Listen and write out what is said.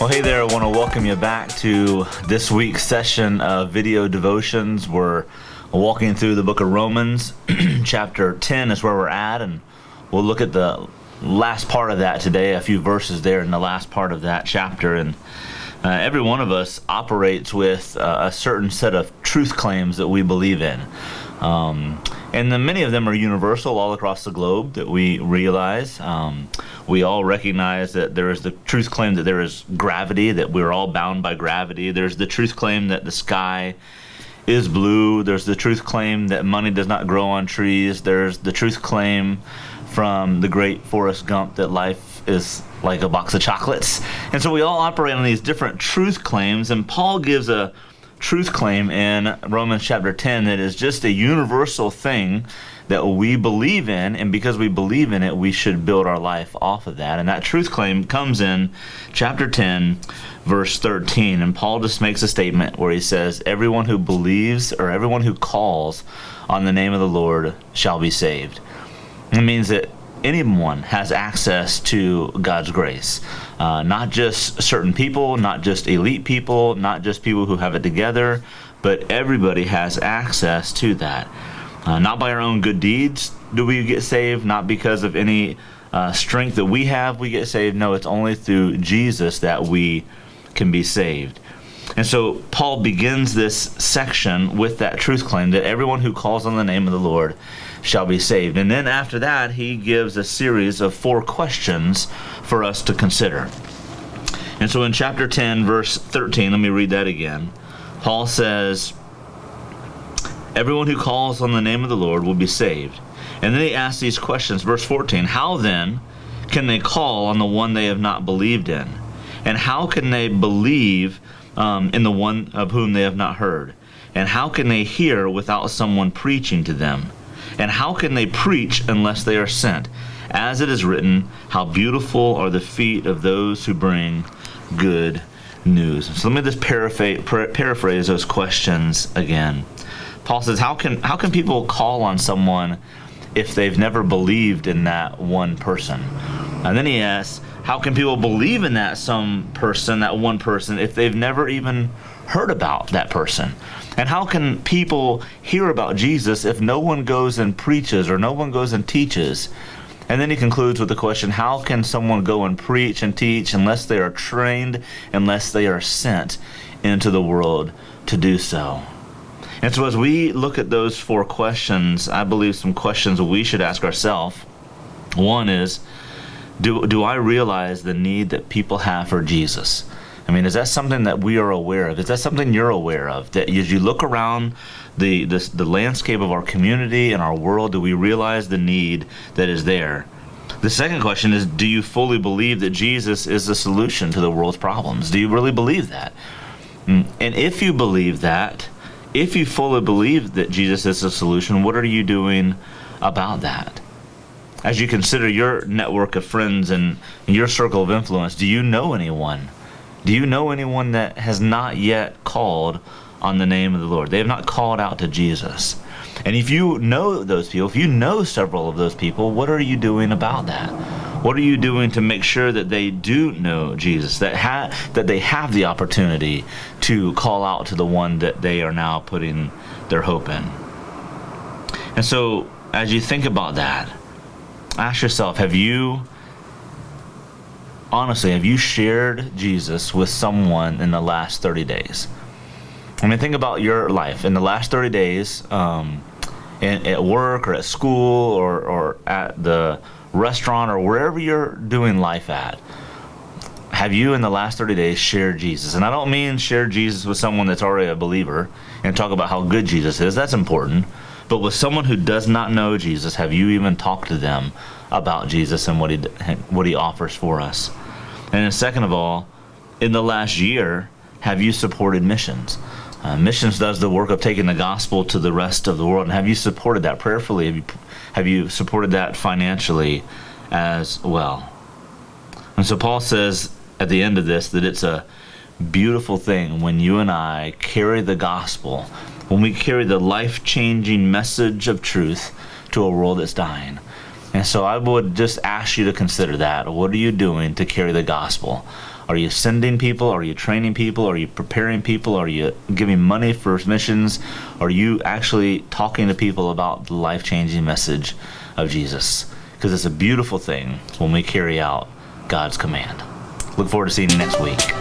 Well, hey there, I want to welcome you back to this week's session of video devotions. We're walking through the book of Romans. Chapter 10 is where we're at, and we'll look at the last part of that today, a few verses there in the last part of that chapter. And every one of us operates with a certain set of truth claims that we believe in. And then many of them are universal all across the globe that we realize. We all recognize that there is the truth claim that there is gravity, that we're all bound by gravity. There's the truth claim that the sky is blue. There's the truth claim that money does not grow on trees. There's the truth claim from the great Forrest Gump that life is like a box of chocolates. And so we all operate on these different truth claims, and Paul gives a truth claim in Romans chapter 10 that is just a universal thing that we believe in, and because we believe in it, we should build our life off of that. And that truth claim comes in chapter 10, verse 13, and Paul just makes a statement where he says, everyone who believes or everyone who calls on the name of the Lord shall be saved. It means that anyone has access to God's grace. Not just certain people, not just elite people, not just people who have it together, but everybody has access to that. Not by our own good deeds do we get saved, not because of any strength that we have we get saved. No, it's only through Jesus that we can be saved. And so Paul begins this section with that truth claim that everyone who calls on the name of the Lord shall be saved. And then after that, he gives a series of 4 questions for us to consider. And so in chapter 10, verse 13, let me read that again. Paul says, everyone who calls on the name of the Lord will be saved. And then he asks these questions. Verse 14, how then can they call on the one they have not believed in? And how can they believe in the one of whom they have not heard? And how can they hear without someone preaching to them? And how can they preach unless they are sent? As it is written, how beautiful are the feet of those who bring good news. So let me just paraphrase those questions again. Paul says, how can people call on someone if they've never believed in that one person? And then he asks, how can people believe in that one person, if they've never even heard about that person? And how can people hear about Jesus if no one goes and preaches or no one goes and teaches? And then he concludes with the question, how can someone go and preach and teach unless they are trained, unless they are sent into the world to do so? And so as we look at those 4 questions, I believe some questions we should ask ourselves. One is, do I realize the need that people have for Jesus? I mean, is that something that we are aware of? Is that something you're aware of? That as you look around the landscape of our community and our world, do we realize the need that is there? The second question is, do you fully believe that Jesus is the solution to the world's problems? Do you really believe that? And if you believe that, if you fully believe that Jesus is the solution, what are you doing about that? As you consider your network of friends and your circle of influence, do you know anyone? Do you know anyone that has not yet called on the name of the Lord? They have not called out to Jesus. And if you know those people, if you know several of those people, what are you doing about that? What are you doing to make sure that they do know Jesus, that they have the opportunity to call out to the one that they are now putting their hope in? And so as you think about that, ask yourself, have you shared Jesus with someone in the last 30 days? I mean, think about your life. In the last 30 days, at work or at school or at the restaurant or wherever you're doing life at, have you in the last 30 days shared Jesus? And I don't mean share Jesus with someone that's already a believer and talk about how good Jesus is. That's important. But with someone who does not know Jesus, have you even talked to them about Jesus and what he offers for us? And then second of all, in the last year, have you supported missions? Missions does the work of taking the gospel to the rest of the world. And have you supported that prayerfully? Have you supported that financially as well? And so Paul says at the end of this that it's a beautiful thing when you and I carry the gospel, when we carry the life-changing message of truth to a world that's dying. And so I would just ask you to consider that. What are you doing to carry the gospel Are you sending people? Are you training people? Are you preparing people? Are you giving money for missions? Are you actually talking to people about the life-changing message of Jesus? Because it's a beautiful thing when we carry out God's command. Look forward to seeing you next week.